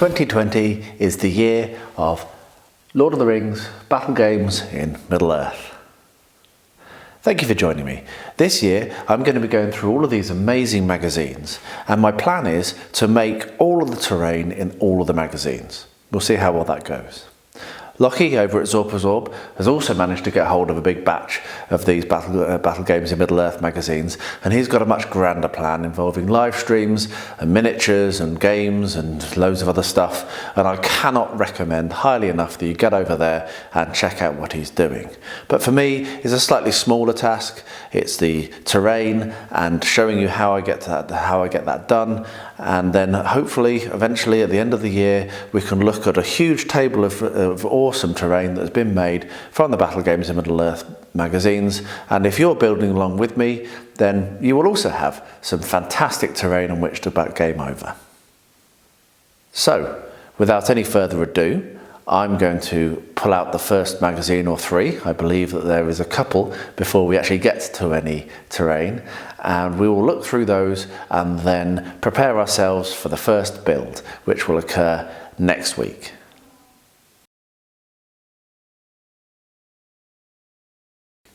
2020 is the year of Lord of the Rings battle games in Middle-earth. Thank you for joining me. This year I'm going to be going through all of these amazing magazines, and my plan is to make all of the terrain in all of the magazines. We'll see how well that goes. Lockie over at Zorb has also managed to get hold of a big batch of these battle games in Middle-earth magazines, and he's got a much grander plan involving live streams and miniatures and games and loads of other stuff, and I cannot recommend highly enough that you get over there and check out what he's doing. But for me, it's a slightly smaller task. It's the terrain and showing you how I get that done, and then hopefully eventually at the end of the year we can look at a huge table of awesome terrain that has been made from the Battle Games in Middle-earth magazines, and if you're building along with me, then you will also have some fantastic terrain on which to game over. So without any further ado, I'm going to pull out the first magazine or three. I believe that there is a couple before we actually get to any terrain, and we will look through those and then prepare ourselves for the first build, which will occur next week.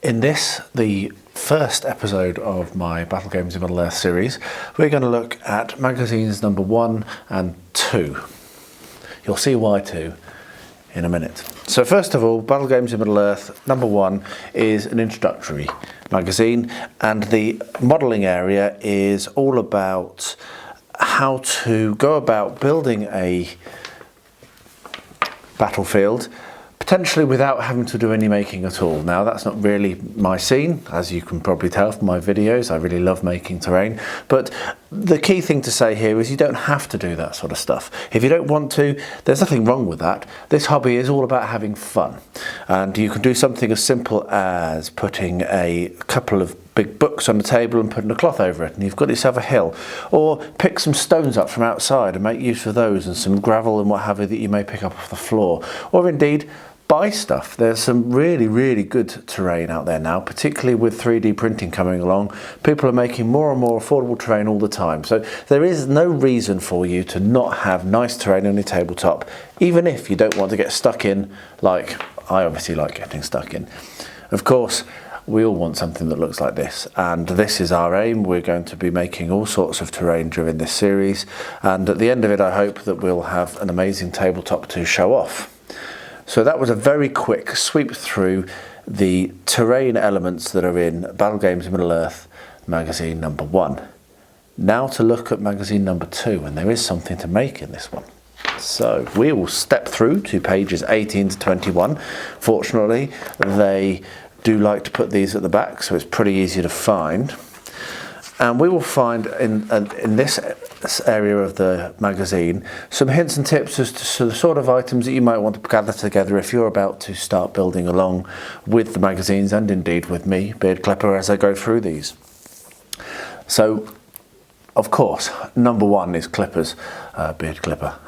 In this, the first episode of my Battle Games in Middle-earth series, we're going to look at magazines number 1 and 2. You'll see why 2 in a minute. So first of all, Battle Games in Middle-earth number 1 is an introductory magazine, and the modelling area is all about how to go about building a battlefield potentially without having to do any making at all. Now that's not really my scene, as you can probably tell from my videos. I really love making terrain, but the key thing to say here is you don't have to do that sort of stuff. If you don't want to, there's nothing wrong with that. This hobby is all about having fun, and you can do something as simple as putting a couple of big books on the table and putting a cloth over it, and you've got yourself a hill. Or pick some stones up from outside and make use of those, and some gravel and what have you that you may pick up off the floor. Or indeed, buy stuff. There's some really good terrain out there now, particularly with 3D printing coming along. People are making more and more affordable terrain all the time. So there is no reason for you to not have nice terrain on your tabletop, even if you don't want to get stuck in, like I obviously like getting stuck in. Of course, we all want something that looks like this, and this is our aim. We're going to be making all sorts of terrain during this series, and at the end of it I hope that we'll have an amazing tabletop to show off. So that was a very quick sweep through the terrain elements that are in Battle Games in Middle-earth magazine number 1. Now to look at magazine number 2, and there is something to make in this one. So we will step through to pages 18 to 21. Fortunately, they do like to put these at the back, so it's pretty easy to find. And we will find in this area of the magazine some hints and tips as to the sort of items that you might want to gather together if you're about to start building along with the magazines, and indeed with me, Beard Clipper, as I go through these. So, of course, number 1 is clippers, Beard Clipper.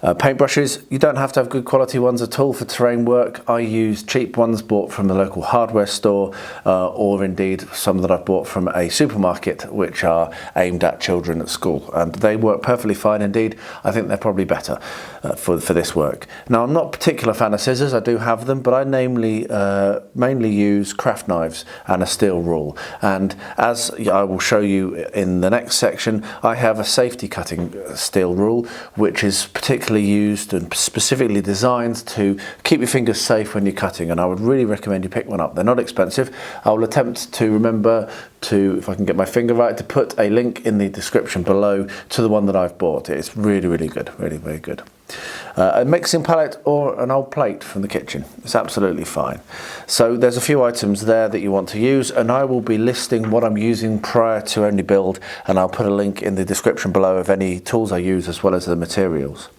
Paintbrushes, you don't have to have good quality ones at all for terrain work. I use cheap ones bought from the local hardware store, or indeed some that I've bought from a supermarket, which are aimed at children at school, and they work perfectly fine. Indeed, I think they're probably better for this work. Now, I'm not a particular fan of scissors. I do have them, but I mainly use craft knives and a steel rule, and as I will show you in the next section, I have a safety cutting steel rule, which is particularly used and specifically designed to keep your fingers safe when you're cutting, and I would really recommend you pick one up. They're not expensive. I will attempt to remember to, if I can get my finger right, to put a link in the description below to the one that I've bought. It's really good, really very good. A mixing palette or an old plate from the kitchen, it's absolutely fine. So there's a few items there that you want to use, and I will be listing what I'm using prior to any build, and I'll put a link in the description below of any tools I use as well as the materials.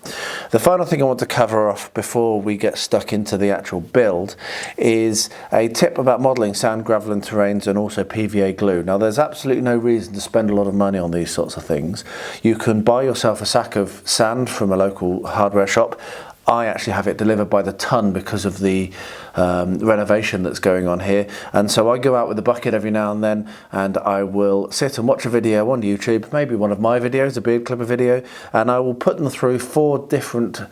The final thing I want to cover off before we get stuck into the actual build is a tip about modelling sand, gravel and terrains, and also PVA glue. Now there's absolutely no reason to spend a lot of money on these sorts of things. You can buy yourself a sack of sand from a local hardware shop. I actually have it delivered by the ton because of the renovation that's going on here. And so I go out with a bucket every now and then, and I will sit and watch a video on YouTube, maybe one of my videos, a beard clipper video, and I will put them through 4 different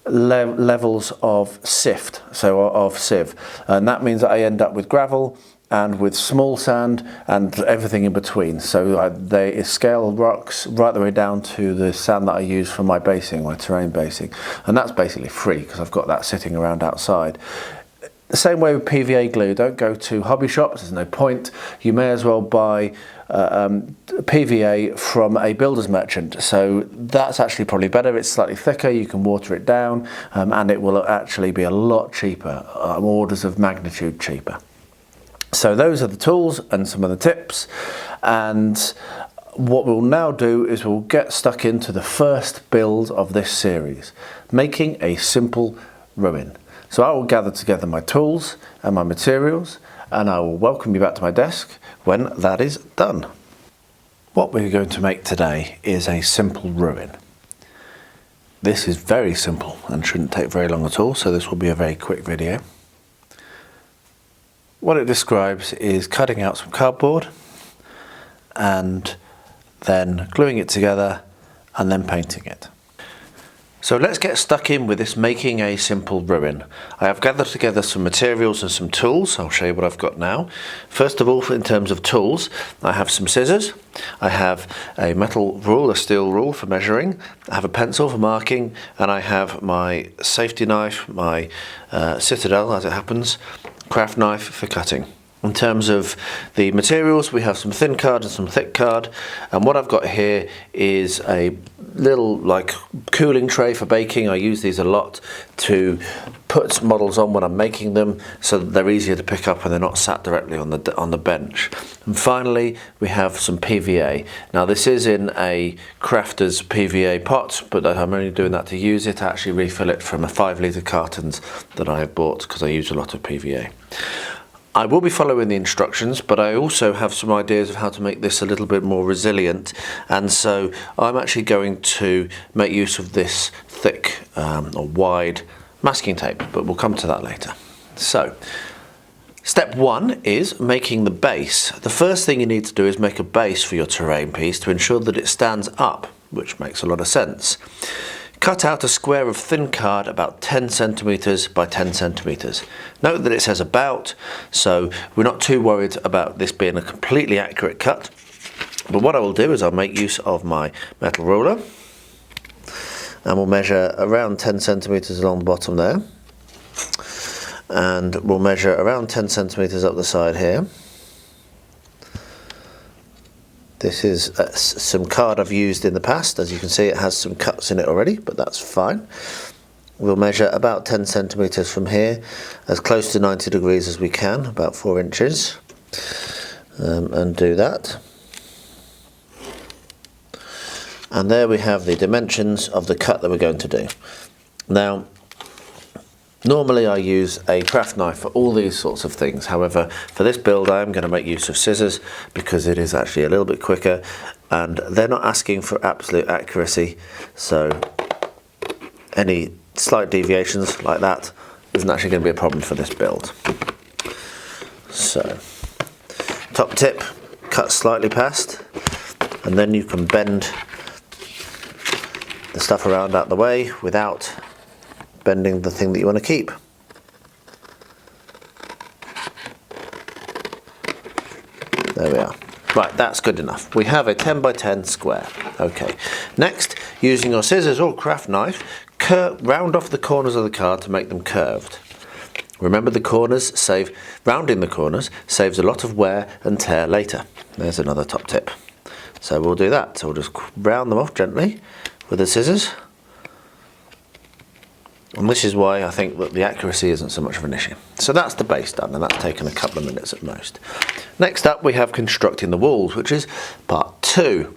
levels of sift, so of sieve. And that means that I end up with gravel and with small sand and everything in between. So they scale rocks right the way down to the sand that I use for my basing, my terrain basing. And that's basically free because I've got that sitting around outside. The same way with PVA glue. Don't go to hobby shops, there's no point. You may as well buy PVA from a builder's merchant. So that's actually probably better. It's slightly thicker, you can water it down, and it will actually be a lot cheaper, orders of magnitude cheaper. So those are the tools and some of the tips, and what we'll now do is we'll get stuck into the first build of this series, making a simple ruin. So I will gather together my tools and my materials, and I will welcome you back to my desk when that is done. What we're going to make today is a simple ruin. This is very simple and shouldn't take very long at all, so this will be a very quick video. What it describes is cutting out some cardboard and then gluing it together and then painting it. So let's get stuck in with this making a simple ruin. I have gathered together some materials and some tools. I'll show you what I've got now. First of all, in terms of tools, I have some scissors, I have a metal rule, a steel rule for measuring, I have a pencil for marking, and I have my safety knife, my Citadel as it happens, craft knife for cutting. In terms of the materials, we have some thin card and some thick card, and what I've got here is a little like cooling tray for baking. I use these a lot to put models on when I'm making them so that they're easier to pick up and they're not sat directly on the bench. And finally we have some PVA. Now this is in a crafter's PVA pot, but I'm only doing that to use it. I actually refill it from a 5-litre cartons that I have bought because I use a lot of PVA. I will be following the instructions, but I also have some ideas of how to make this a little bit more resilient, and so I'm actually going to make use of this thick or wide masking tape, but we'll come to that later. So, step 1 is making the base. The first thing you need to do is make a base for your terrain piece to ensure that it stands up, which makes a lot of sense. Cut out a square of thin card about 10 centimetres by 10 centimetres. Note that it says about, so we're not too worried about this being a completely accurate cut. But what I will do is I'll make use of my metal ruler, and we'll measure around 10 centimetres along the bottom there, and we'll measure around 10 centimetres up the side here. This is some card I've used in the past. As you can see, it has some cuts in it already, but that's fine. We'll measure about 10 centimetres from here, as close to 90 degrees as we can, about 4 inches, and do that. And there we have the dimensions of the cut that we're going to do. Now, normally I use a craft knife for all these sorts of things. However, for this build I am going to make use of scissors because it is actually a little bit quicker and they're not asking for absolute accuracy, so any slight deviations like that isn't actually going to be a problem for this build. So, top tip, cut slightly past, and then you can bend the stuff around out the way without bending the thing that you want to keep. There we are. Right, that's good enough. We have a 10 by 10 square. Okay. Next, using your scissors or craft knife, round off the corners of the card to make them curved. Remember, rounding the corners saves a lot of wear and tear later. There's another top tip. So we'll do that. So we'll just round them off gently with the scissors. And this is why I think that the accuracy isn't so much of an issue. So that's the base done, and that's taken a couple of minutes at most. Next up we have constructing the walls, which is part 2.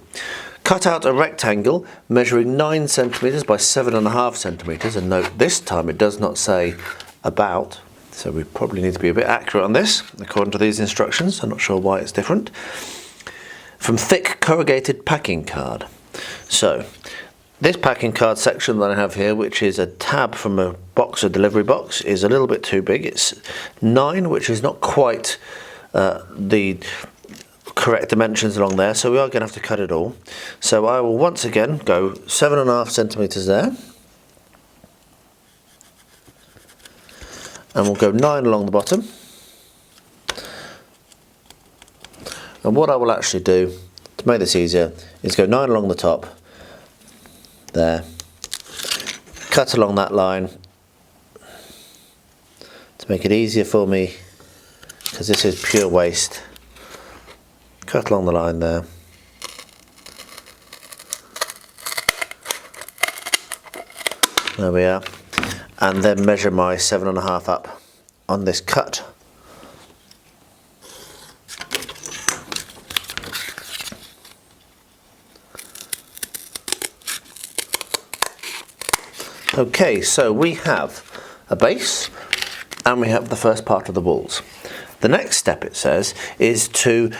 Cut out a rectangle measuring 9 centimetres by 7.5 centimetres, and note this time it does not say about, so we probably need to be a bit accurate on this according to these instructions. I'm not sure why it's different. From thick corrugated packing card. So This packing card section that I have here, which is a tab from a box, a delivery box, is a little bit too big. It's 9, which is not quite the correct dimensions along there, so we are going to have to cut it all. So I will once again go 7.5 centimeters there, and we'll go 9 along the bottom. And what I will actually do to make this easier is go 9 along the top there, cut along that line to make it easier for me, because this is pure waste. Cut along the line there. There we are. And then measure my 7.5 up on this cut. Okay, so we have a base and we have the first part of the walls. The next step, it says, is to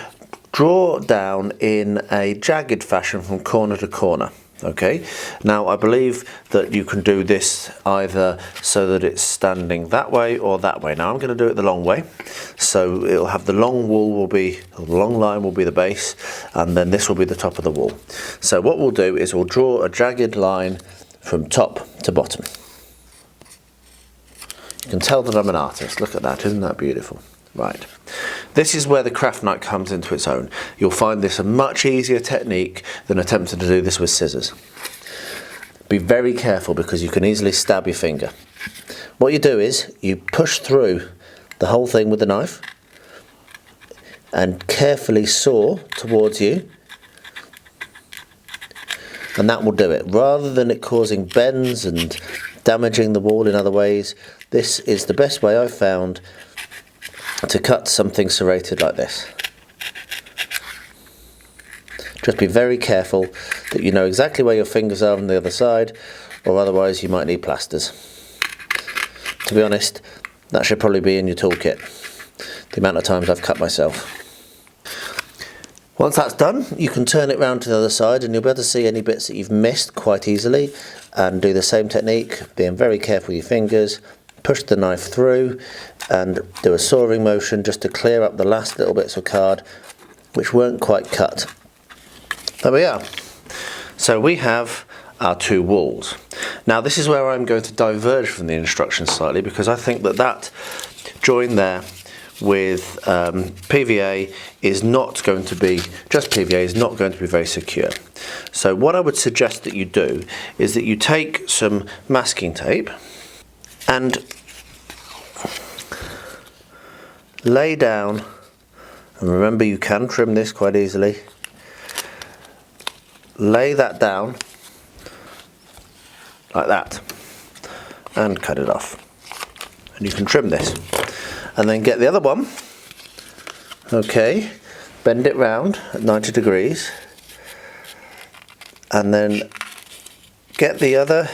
draw down in a jagged fashion from corner to corner. Okay, now I believe that you can do this either so that it's standing that way or that way. Now I'm going to do it the long way, so it'll have the long wall will be, the long line will be the base, and then this will be the top of the wall. So what we'll do is we'll draw a jagged line from top to bottom. You can tell that I'm an artist. Look at that, isn't that beautiful? Right, this is where the craft knife comes into its own. You'll find this a much easier technique than attempting to do this with scissors. Be very careful, because you can easily stab your finger. What you do is you push through the whole thing with the knife and carefully saw towards you, and that will do it. Rather than it causing bends and damaging the wall in other ways, this is the best way I've found to cut something serrated like this. Just be very careful that you know exactly where your fingers are on the other side, or otherwise you might need plasters. To be honest, that should probably be in your toolkit, the amount of times I've cut myself. Once that's done, you can turn it round to the other side and you'll be able to see any bits that you've missed quite easily, and do the same technique, being very careful with your fingers. Push the knife through and do a sawing motion just to clear up the last little bits of card which weren't quite cut. There we are. So we have our 2 walls. Now this is where I'm going to diverge from the instructions slightly, because I think that that join there with PVA is not going to be, just PVA is not going to be very secure. So what I would suggest that you do is that you take some masking tape and lay down, and remember you can trim this quite easily, lay that down like that and cut it off, and you can trim this, and then get the other one, okay, bend it round at 90 degrees, and then get the other,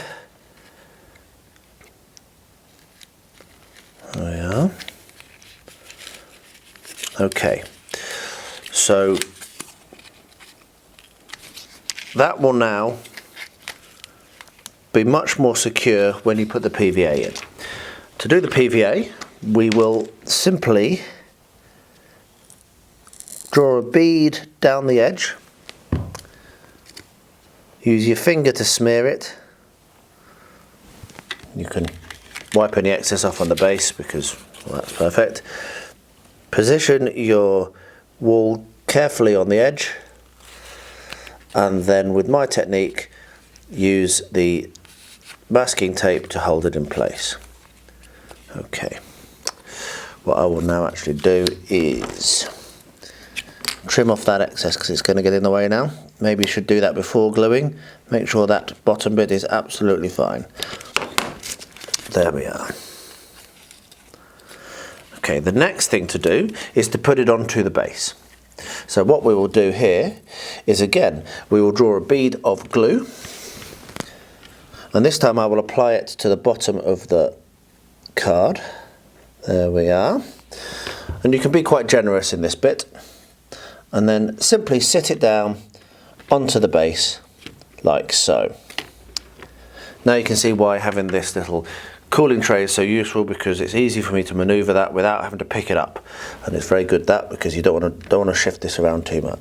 there we are. Okay, so that will now be much more secure when you put the PVA in. To do the PVA, we will simply draw a bead down the edge, use your finger to smear it. You can wipe any excess off on the base, because, well, that's perfect. Position your wall carefully on the edge, and then with my technique use the masking tape to hold it in place. Okay, what I will now actually do is trim off that excess, because it's going to get in the way now. Maybe you should do that before gluing. Make sure that bottom bit is absolutely fine. There we are. Okay, the next thing to do is to put it onto the base. So what we will do here is, again, we will draw a bead of glue, and this time I will apply it to the bottom of the card. There we are. And you can be quite generous in this bit, and then simply sit it down onto the base like so. Now you can see why having this little cooling tray is so useful, because it's easy for me to maneuver that without having to pick it up, and it's very good that, because you don't want to shift this around too much.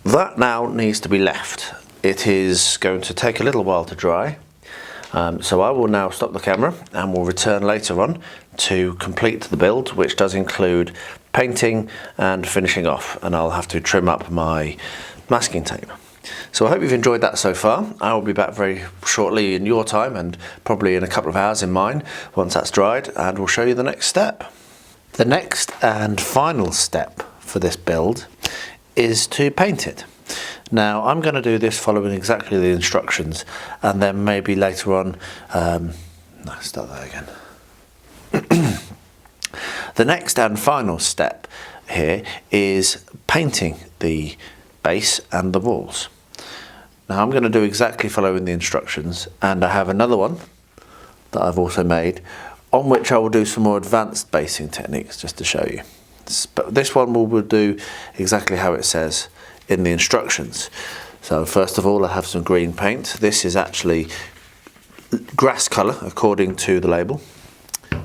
That now needs to be left. It is going to take a little while to dry, so I will now stop the camera and we'll return later on to complete the build, which does include painting and finishing off, and I'll have to trim up my masking tape. So I hope you've enjoyed that so far. I will be back very shortly in your time, and probably in a couple of hours in mine, once that's dried, and we'll show you the next step. The next and final step for this build is to paint it. Now I'm going to do this following exactly the instructions, and then maybe later on, start that again. The next and final step here is painting the base and the walls. Now I'm going to do exactly following the instructions, and I have another one that I've also made on which I will do some more advanced basing techniques just to show you. But this one will do exactly how it says in the instructions. So first of all, I have some green paint. This is actually grass colour according to the label,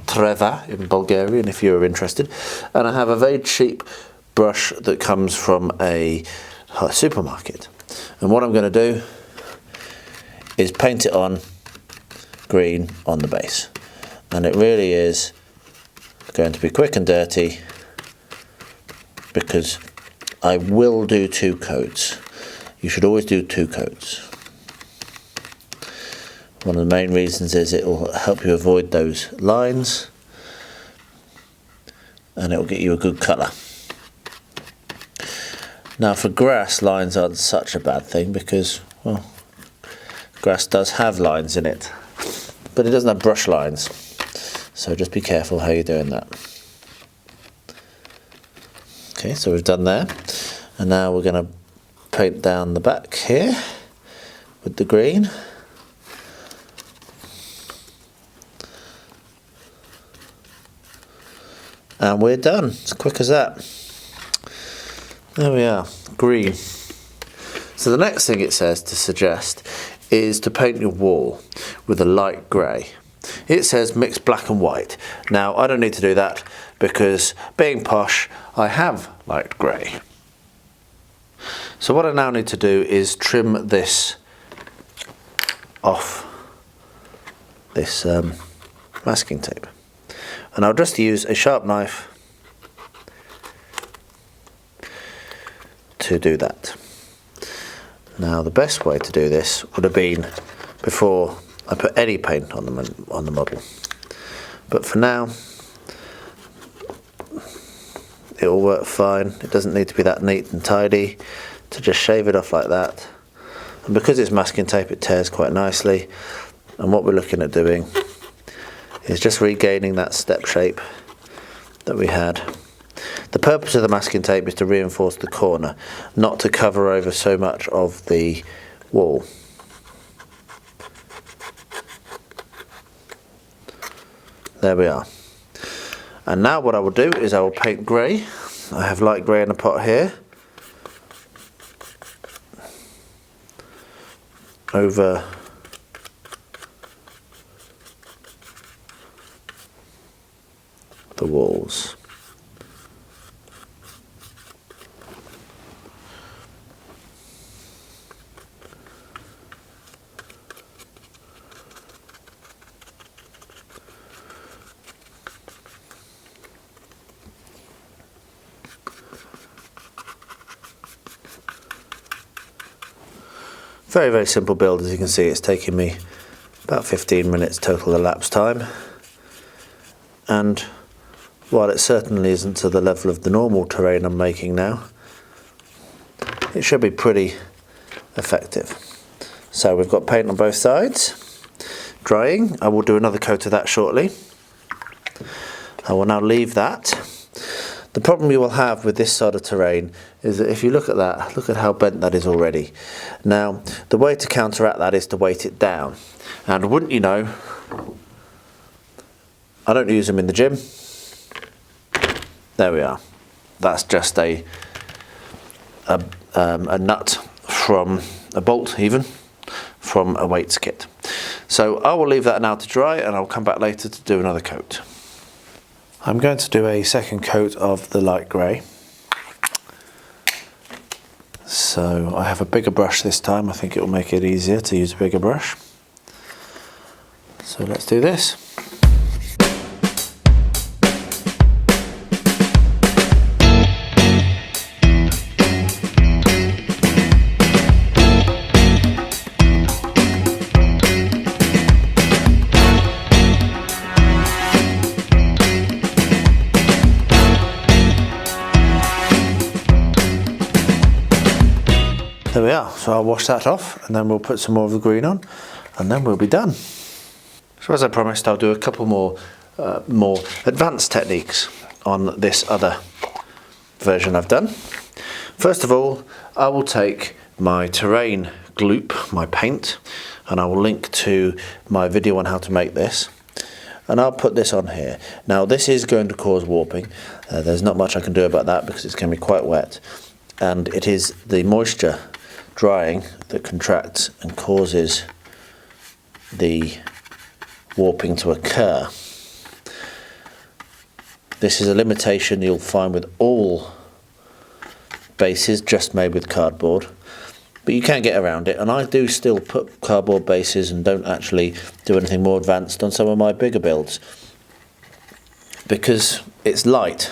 treva in Bulgarian if you're interested, and I have a very cheap brush that comes from a supermarket, and what I'm going to do is paint it on green on the base, and it really is going to be quick and dirty, because I will do 2 coats. You should always do 2 coats. One of the main reasons is it will help you avoid those lines, and it will get you a good colour. Now for grass, lines aren't such a bad thing, because, well, grass does have lines in it, but it doesn't have brush lines, so just be careful how you're doing that. Okay, so we've done there, and now we're going to paint down the back here with the green. And we're done, as quick as that. There we are, green. So the next thing it says to suggest is to paint your wall with a light grey. It says mix black and white. Now I don't need to do that, because being posh, I have light grey. So what I now need to do is trim this off this masking tape. And I'll just use a sharp knife to do that. Now the best way to do this would have been before I put any paint on the model, but for now it will work fine. It doesn't need to be that neat and tidy, to just shave it off like that, and because it's masking tape it tears quite nicely, and what we're looking at doing is just regaining that step shape that we had. The purpose of the masking tape is to reinforce the corner, not to cover over so much of the wall. There we are. And now what I will do is I will paint grey. I have light grey in a pot here, over the walls. Very, very simple build. As you can see, it's taking me about 15 minutes total elapsed time, and while it certainly isn't to the level of the normal terrain I'm making now, it should be pretty effective. So we've got paint on both sides drying. I will do another coat of that shortly. I will now leave that. The problem you will have with this sort of terrain is that if you look at that, look at how bent that is already. Now, the way to counteract that is to weight it down. And wouldn't you know, I don't use them in the gym. There we are. That's just a nut from a bolt, even from a weights kit. So I will leave that now to dry, and I'll come back later to do another coat. I'm going to do a second coat of the light grey. So I have a bigger brush this time. I think it will make it easier to use a bigger brush. So let's do this. There we are, so I'll wash that off and then we'll put some more of the green on and then we'll be done. So as I promised, I'll do a couple more advanced techniques on this other version I've done. First of all, I will take my terrain gloop, my paint, and I will link to my video on how to make this. And I'll put this on here. Now this is going to cause warping. There's not much I can do about that because it's going to be quite wet. And it is the moisture drying that contracts and causes the warping to occur. This is a limitation you'll find with all bases just made with cardboard, but you can get around it, and I do still put cardboard bases and don't actually do anything more advanced on some of my bigger builds because it's light,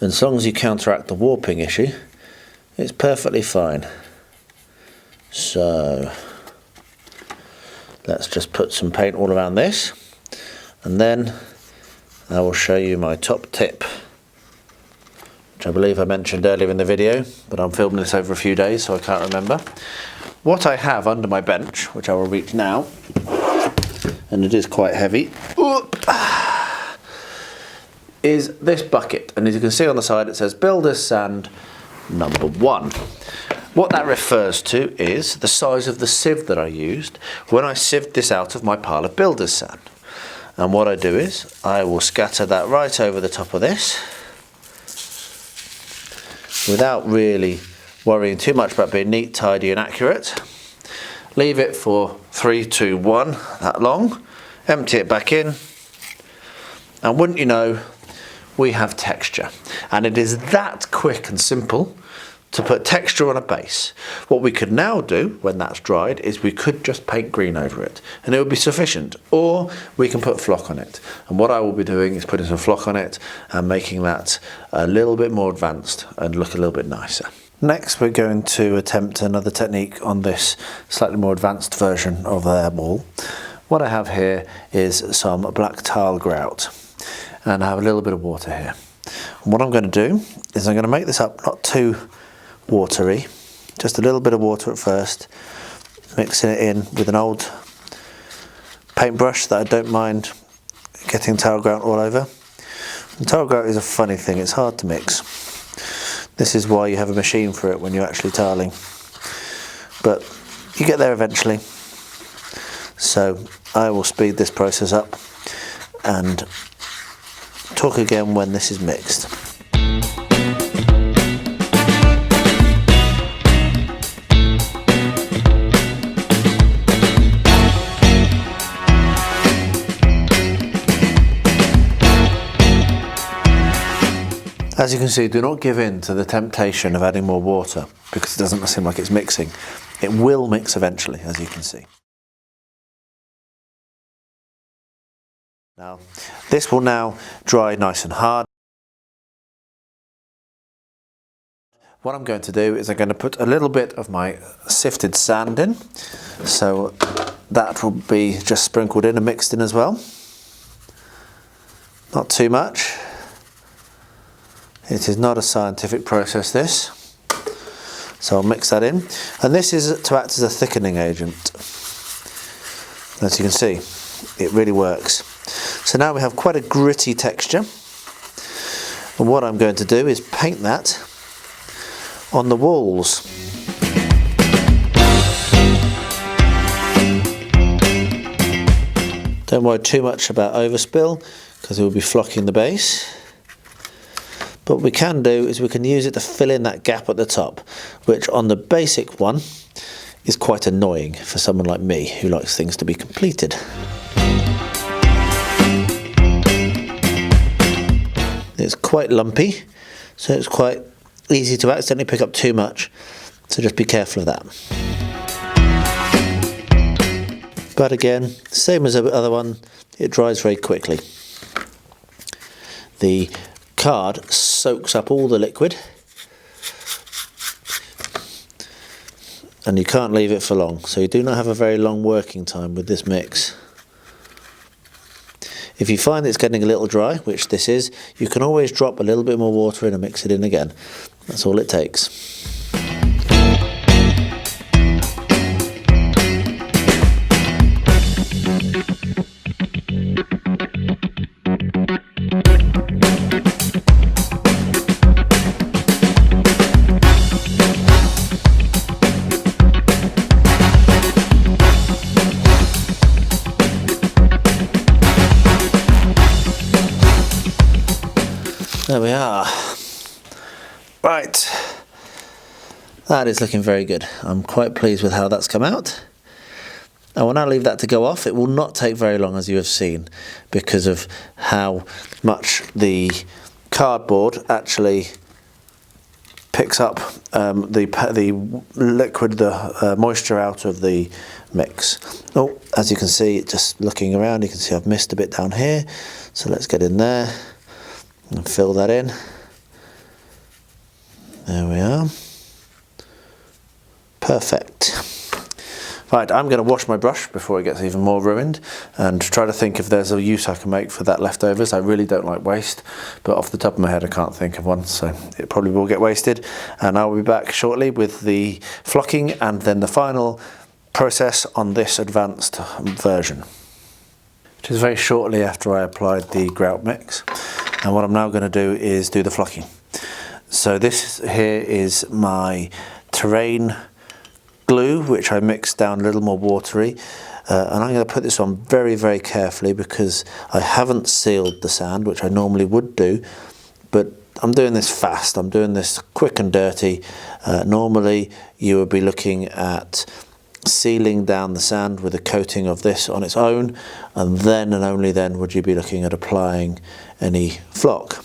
and as long as you counteract the warping issue, it's perfectly fine. So let's just put some paint all around this, and then I will show you my top tip, which I believe I mentioned earlier in the video, but I'm filming this over a few days so I can't remember. What I have under my bench, which I will reach now, and it is quite heavy, is this bucket, and as you can see on the side it says Builder's Sand number 1. What that refers to is the size of the sieve that I used when I sieved this out of my pile of builder's sand. And what I do is I will scatter that right over the top of this without really worrying too much about being neat, tidy and accurate. Leave it for 3, 2, 1, that long, empty it back in, and wouldn't you know, we have texture. And it is that quick and simple to put texture on a base. What we could now do when that's dried is we could just paint green over it and it would be sufficient, or we can put flock on it, and what I will be doing is putting some flock on it and making that a little bit more advanced and look a little bit nicer. Next we're going to attempt another technique on this slightly more advanced version of their wall. What I have here is some black tile grout, and I have a little bit of water here. And what I'm going to do is I'm going to make this up not too watery, just a little bit of water at first, mixing it in with an old paintbrush that I don't mind getting tile grout all over. And tile grout is a funny thing, it's hard to mix. This is why you have a machine for it when you're actually tiling, but you get there eventually. So I will speed this process up and talk again when this is mixed. As you can see, do not give in to the temptation of adding more water because it doesn't seem like it's mixing. It will mix eventually, as you can see. Now, this will now dry nice and hard. What I'm going to do is I'm going to put a little bit of my sifted sand in, so that will be just sprinkled in and mixed in as well. Not too much. It is not a scientific process, this, so I'll mix that in, and this is to act as a thickening agent. As you can see, it really works. So now we have quite a gritty texture, and what I'm going to do is paint that on the walls. Don't worry too much about overspill because it will be flocking the base. But what we can do is we can use it to fill in that gap at the top, which on the basic one is quite annoying for someone like me who likes things to be completed. It's quite lumpy, so it's quite easy to accidentally pick up too much, so just be careful of that. But again, same as the other one, it dries very quickly. The card soaks up all the liquid, and you can't leave it for long, so you do not have a very long working time with this mix. If you find it's getting a little dry, which this is, you can always drop a little bit more water in and mix it in again. That's all it takes. There we are. Right, that is looking very good. I'm quite pleased with how that's come out. I will now leave that to go off. It will not take very long, as you have seen, because of how much the cardboard actually picks up the liquid, the moisture out of the mix. Oh, as you can see, just looking around, you can see I've missed a bit down here. So let's get in there and fill that in. There we are. Perfect. Right, I'm going to wash my brush before it gets even more ruined and try to think if there's a use I can make for that leftovers. I really don't like waste, but off the top of my head I can't think of one, so it probably will get wasted. And I'll be back shortly with the flocking and then the final process on this advanced version. It is very shortly after I applied the grout mix, and what I'm now going to do is do the flocking. So this here is my terrain glue, which I mixed down a little more watery, and I'm going to put this on very, very carefully because I haven't sealed the sand, which I normally would do, but I'm doing this fast. I'm doing this quick and dirty. Normally you would be looking at sealing down the sand with a coating of this on its own, and then and only then would you be looking at applying any flock.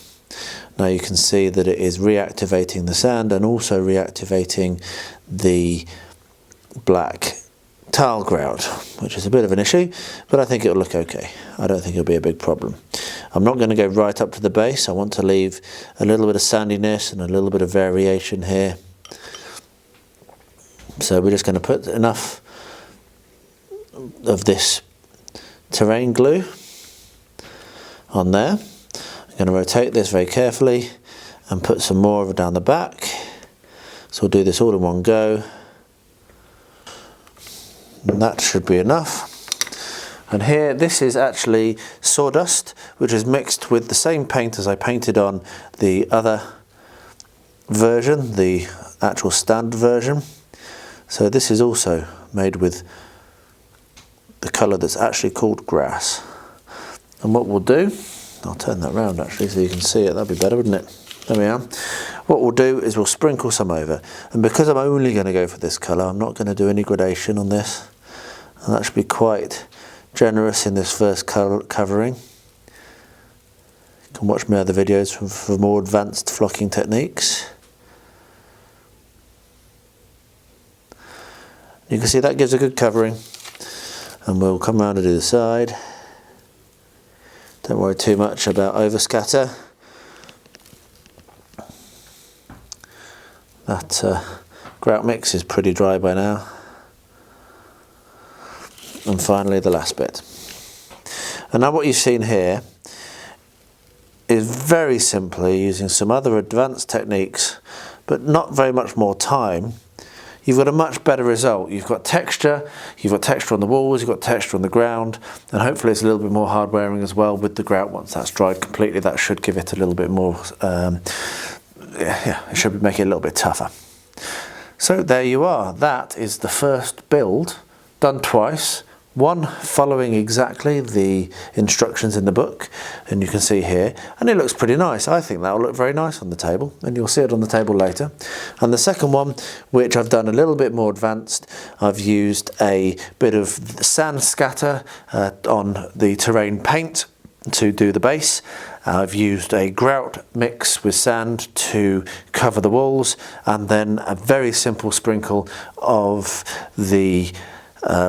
Now you can see that it is reactivating the sand and also reactivating the black tile grout, which is a bit of an issue, but I think it'll look okay. I don't think it'll be a big problem. I'm not going to go right up to the base. I want to leave a little bit of sandiness and a little bit of variation here. So we're just going to put enough of this terrain glue on there. I'm going to rotate this very carefully and put some more of it down the back. So we'll do this all in one go. And that should be enough. And here, this is actually sawdust, which is mixed with the same paint as I painted on the other version, the actual standard version. So this is also made with the colour that's actually called grass. And what we'll do, I'll turn that round actually so you can see it, that'd be better, wouldn't it? There we are. What we'll do is we'll sprinkle some over. And because I'm only going to go for this colour, I'm not going to do any gradation on this. And that should be quite generous in this first covering. You can watch my other videos for more advanced flocking techniques. You can see that gives a good covering, and we'll come around and do the side. Don't worry too much about overscatter. That grout mix is pretty dry by now. And finally the last bit. And now what you've seen here is very simply using some other advanced techniques, but not very much more time. You've got a much better result. You've got texture on the walls, you've got texture on the ground, and hopefully it's a little bit more hard wearing as well with the grout. Once that's dried completely, that should give it a little bit more, it should make it a little bit tougher. So there you are. That is the first build, done twice, One following exactly the instructions in the book, and you can see here, and it looks pretty nice. I think that will look very nice on the table, and you'll see it on the table later. And the second one, which I've done a little bit more advanced, I've used a bit of sand scatter on the terrain paint to do the base. I've used a grout mix with sand to cover the walls, and then a very simple sprinkle of the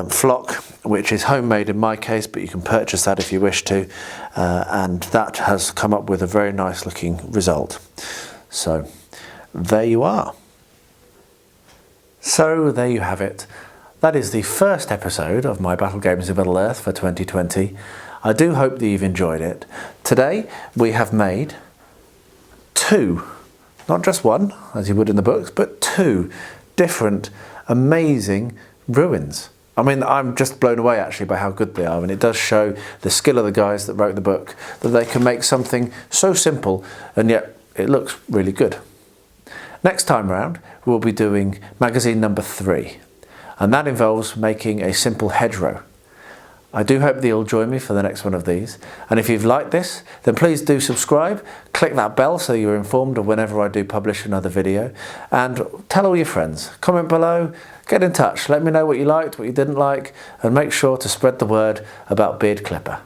flock, which is homemade in my case, but you can purchase that if you wish to, and that has come up with a very nice looking result. So there you are. So there you have it. That is the first episode of my Battle Games in Middle Earth for 2020. I do hope that you've enjoyed it. Today we have made 2, not just one as you would in the books, but 2 different amazing ruins. I mean, I'm just blown away actually by how good they are, and it does show the skill of the guys that wrote the book, that they can make something so simple and yet it looks really good. Next time round we'll be doing magazine number 3, and that involves making a simple hedgerow. I do hope that you'll join me for the next one of these, and if you've liked this then please do subscribe, click that bell so you're informed of whenever I do publish another video, and tell all your friends, comment below, get in touch, let me know what you liked, what you didn't like, and make sure to spread the word about Beard Clipper.